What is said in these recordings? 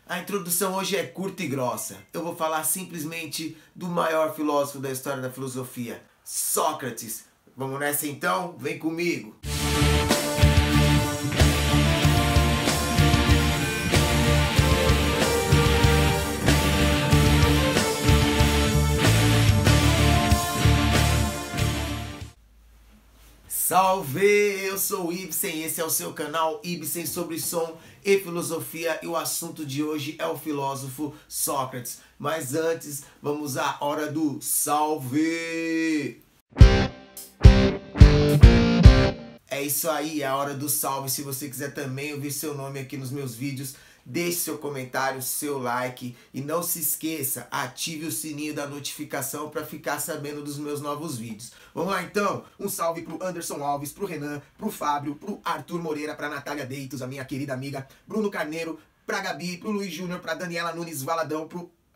A introdução hoje é curta e grossa. Eu vou falar simplesmente do maior filósofo da história da filosofia, Sócrates. Vamos nessa então? Vem comigo! Salve! Eu sou o Ibsen e esse é o seu canal Ibsen sobre som e filosofia, e o assunto de hoje é o filósofo Sócrates. Mas antes, vamos à hora do salve! É isso aí, é a hora do salve. Se você quiser também ouvir seu nome aqui nos meus vídeos, deixe seu comentário, seu like e não se esqueça, ative o sininho da notificação para ficar sabendo dos meus novos vídeos. Vamos lá então, um salve pro Anderson Alves, pro Renan, pro Fábio, pro Arthur Moreira, pra Natália Deitos, a minha querida amiga, Bruno Carneiro, pra Gabi, pro Luiz Júnior, pra Daniela Nunes Valadão,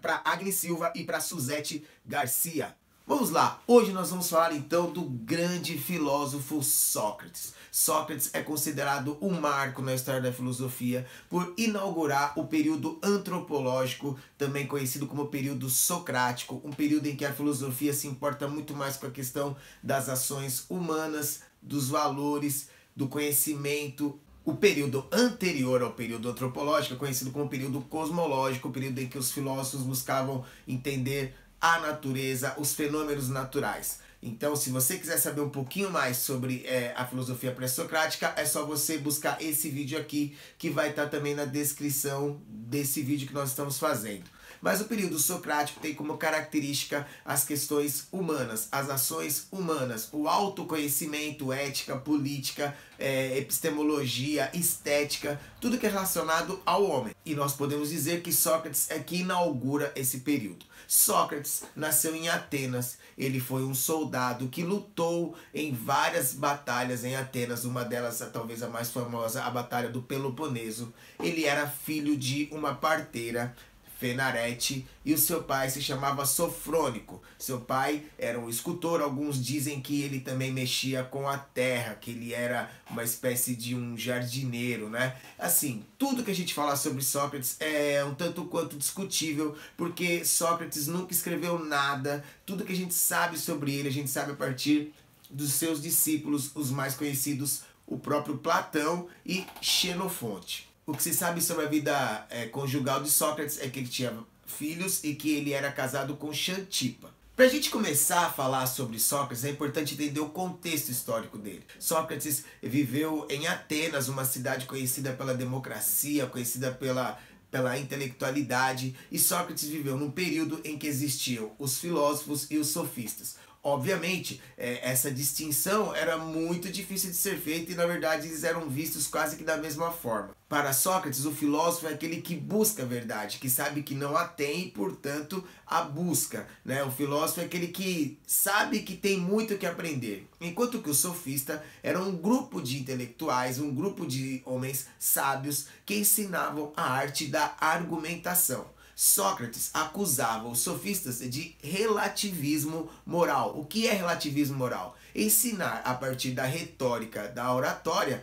pra Agnes Silva e pra Suzete Garcia. Vamos lá, hoje nós vamos falar então do grande filósofo Sócrates. Sócrates é considerado um marco na história da filosofia por inaugurar o período antropológico, também conhecido como período socrático, um período em que a filosofia se importa muito mais com a questão das ações humanas, dos valores, do conhecimento. O período anterior ao período antropológico é conhecido como período cosmológico, o período em que os filósofos buscavam entender a natureza, os fenômenos naturais. Então, se você quiser saber um pouquinho mais sobre a filosofia pré-socrática, é só você buscar esse vídeo aqui, que vai estar também na descrição desse vídeo que nós estamos fazendo. Mas o período socrático tem como característica as questões humanas, as ações humanas, o autoconhecimento, ética, política, epistemologia, estética, tudo que é relacionado ao homem. E nós podemos dizer que Sócrates é que inaugura esse período. Sócrates nasceu em Atenas, ele foi um soldado que lutou em várias batalhas em Atenas, uma delas talvez a mais famosa, a Batalha do Peloponeso. Ele era filho de uma parteira, Fenarete, e o seu pai se chamava Sofrônico. Seu pai era um escultor, alguns dizem que ele também mexia com a terra, que ele era uma espécie de um jardineiro, né? Assim, tudo que a gente fala sobre Sócrates é um tanto quanto discutível, porque Sócrates nunca escreveu nada. Tudo que a gente sabe sobre ele, a gente sabe a partir dos seus discípulos, os mais conhecidos, o próprio Platão e Xenofonte. O que se sabe sobre a vida conjugal de Sócrates é que ele tinha filhos e que ele era casado com Xantipa. Para a gente começar a falar sobre Sócrates, é importante entender o contexto histórico dele. Sócrates viveu em Atenas, uma cidade conhecida pela democracia, conhecida pela intelectualidade, e Sócrates viveu num período em que existiam os filósofos e os sofistas. Obviamente, essa distinção era muito difícil de ser feita e, na verdade, eles eram vistos quase que da mesma forma. Para Sócrates, o filósofo é aquele que busca a verdade, que sabe que não a tem e, portanto, a busca, né? O filósofo é aquele que sabe que tem muito que aprender, enquanto que o sofista era um grupo de intelectuais, um grupo de homens sábios que ensinavam a arte da argumentação. Sócrates acusava os sofistas de relativismo moral. O que é relativismo moral? Ensinar a partir da retórica, da oratória,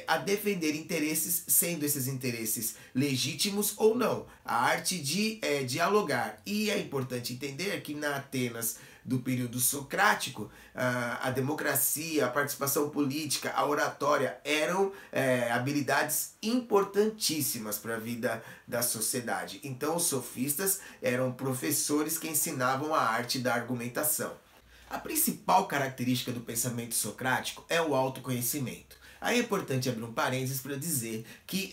a defender interesses, sendo esses interesses legítimos ou não. A arte de dialogar. E é importante entender que na Atenas do período socrático, a democracia, a participação política, a oratória eram habilidades importantíssimas para a vida da sociedade. Então os sofistas eram professores que ensinavam a arte da argumentação. A principal característica do pensamento socrático é o autoconhecimento. Aí é importante abrir um parênteses para dizer que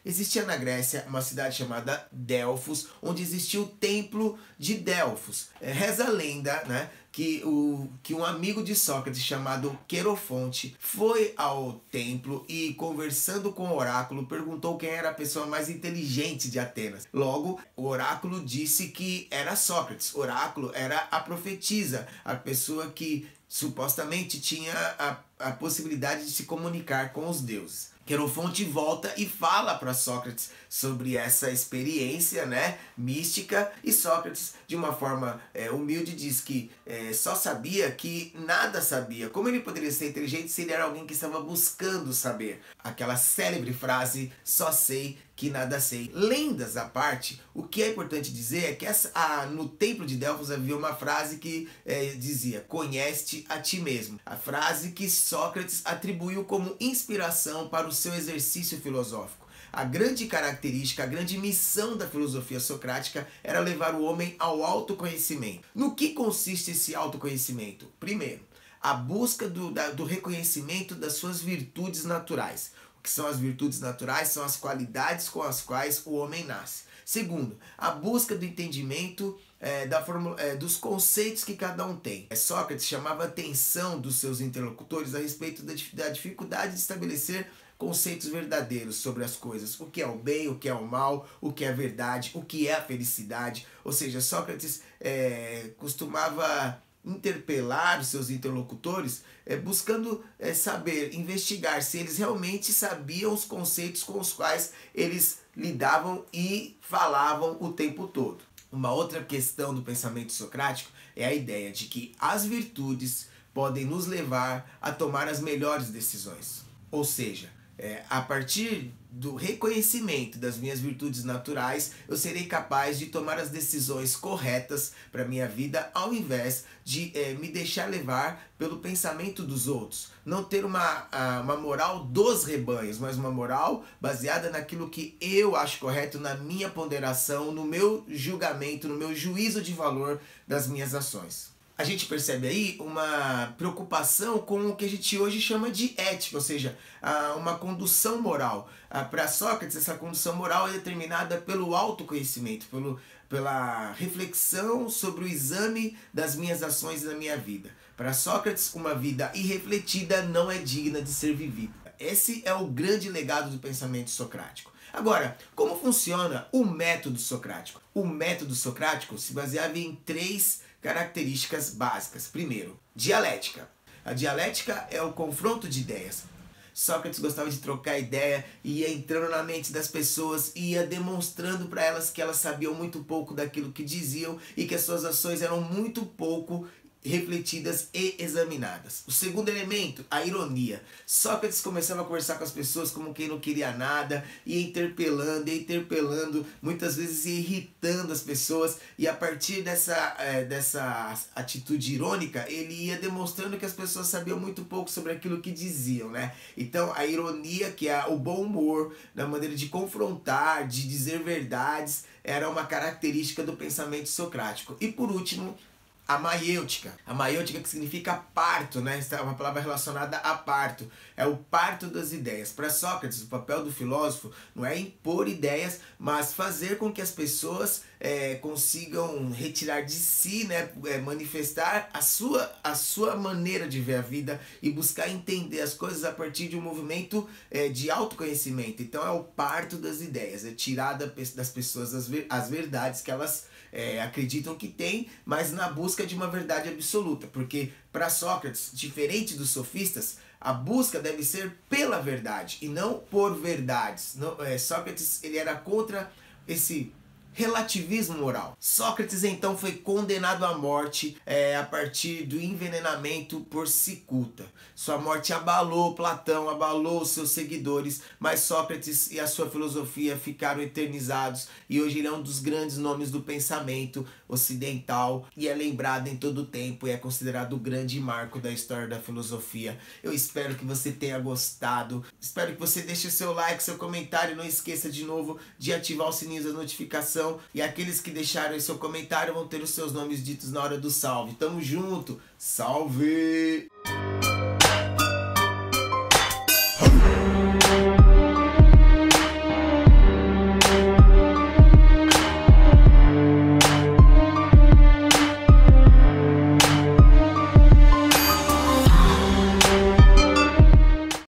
existia na Grécia uma cidade chamada Delfos, onde existia o templo de Delfos. Reza a lenda, né, que um amigo de Sócrates chamado Querofonte foi ao templo e, conversando com o oráculo, perguntou quem era a pessoa mais inteligente de Atenas. Logo, o oráculo disse que era Sócrates. O oráculo era a profetisa, a pessoa que supostamente tinha a possibilidade de se comunicar com os deuses. Querofonte volta e fala para Sócrates sobre essa experiência, né, mística, e Sócrates, de uma forma humilde, diz que só sabia que nada sabia. Como ele poderia ser inteligente se ele era alguém que estava buscando saber? Aquela célebre frase, só sei que nada sei. Lendas à parte, o que é importante dizer é que no templo de Delfos havia uma frase que dizia: conhece-te a ti mesmo. A frase que Sócrates atribuiu como inspiração para o seu exercício filosófico. A grande característica, a grande missão da filosofia socrática era levar o homem ao autoconhecimento. No que consiste esse autoconhecimento? Primeiro, a busca do reconhecimento das suas virtudes naturais. O que são as virtudes naturais? São as qualidades com as quais o homem nasce. Segundo, a busca do entendimento dos conceitos que cada um tem. Sócrates chamava a atenção dos seus interlocutores a respeito da dificuldade de estabelecer conceitos verdadeiros sobre as coisas. O que é o bem, o que é o mal, o que é a verdade, o que é a felicidade. Ou seja, Sócrates costumava interpelar os seus interlocutores buscando saber, investigar se eles realmente sabiam os conceitos com os quais eles lidavam e falavam o tempo todo. Uma outra questão do pensamento socrático é a ideia de que as virtudes podem nos levar a tomar as melhores decisões. Ou seja, a partir do reconhecimento das minhas virtudes naturais, eu serei capaz de tomar as decisões corretas para a minha vida, ao invés de me deixar levar pelo pensamento dos outros. Não ter uma moral dos rebanhos, mas uma moral baseada naquilo que eu acho correto, na minha ponderação, no meu julgamento, no meu juízo de valor das minhas ações. A gente percebe aí uma preocupação com o que a gente hoje chama de ética, ou seja, uma condução moral. Para Sócrates, essa condução moral é determinada pelo autoconhecimento, pela reflexão sobre o exame das minhas ações na minha vida. Para Sócrates, uma vida irrefletida não é digna de ser vivida. Esse é o grande legado do pensamento socrático. Agora, como funciona o método socrático? O método socrático se baseava em 3 características básicas. Primeiro, dialética. A dialética é o confronto de ideias. Sócrates gostava de trocar ideia, ia entrando na mente das pessoas, ia demonstrando para elas que elas sabiam muito pouco daquilo que diziam e que as suas ações eram muito pouco refletidas e examinadas. O segundo elemento, a ironia. Sócrates começava a conversar com as pessoas como quem não queria nada, ia interpelando, muitas vezes ia irritando as pessoas, e a partir dessa atitude irônica, ele ia demonstrando que as pessoas sabiam muito pouco sobre aquilo que diziam, né? Então, a ironia, que é o bom humor, na maneira de confrontar, de dizer verdades, era uma característica do pensamento socrático. E por último, a maiêutica. A maiêutica, que significa parto, né? Essa é uma palavra relacionada a parto. É o parto das ideias. Para Sócrates, o papel do filósofo não é impor ideias, mas fazer com que as pessoas consigam retirar de si, né? Manifestar a sua maneira de ver a vida e buscar entender as coisas a partir de um movimento de autoconhecimento. Então é o parto das ideias, é tirar das pessoas as verdades que elas acreditam que tem, mas na busca de uma verdade absoluta. Porque para Sócrates, diferente dos sofistas, a busca deve ser pela verdade e não por verdades. Sócrates, ele era contra esse relativismo moral. Sócrates então foi condenado à morte a partir do envenenamento por cicuta. Sua morte abalou Platão, abalou os seus seguidores, mas Sócrates e a sua filosofia ficaram eternizados e hoje ele é um dos grandes nomes do pensamento ocidental e é lembrado em todo o tempo e é considerado o grande marco da história da filosofia. Eu espero que você tenha gostado, espero que você deixe o seu like, seu comentário, não esqueça de novo de ativar o sininho da notificação. E aqueles que deixaram seu comentário vão ter os seus nomes ditos na hora do salve. Tamo junto! Salve!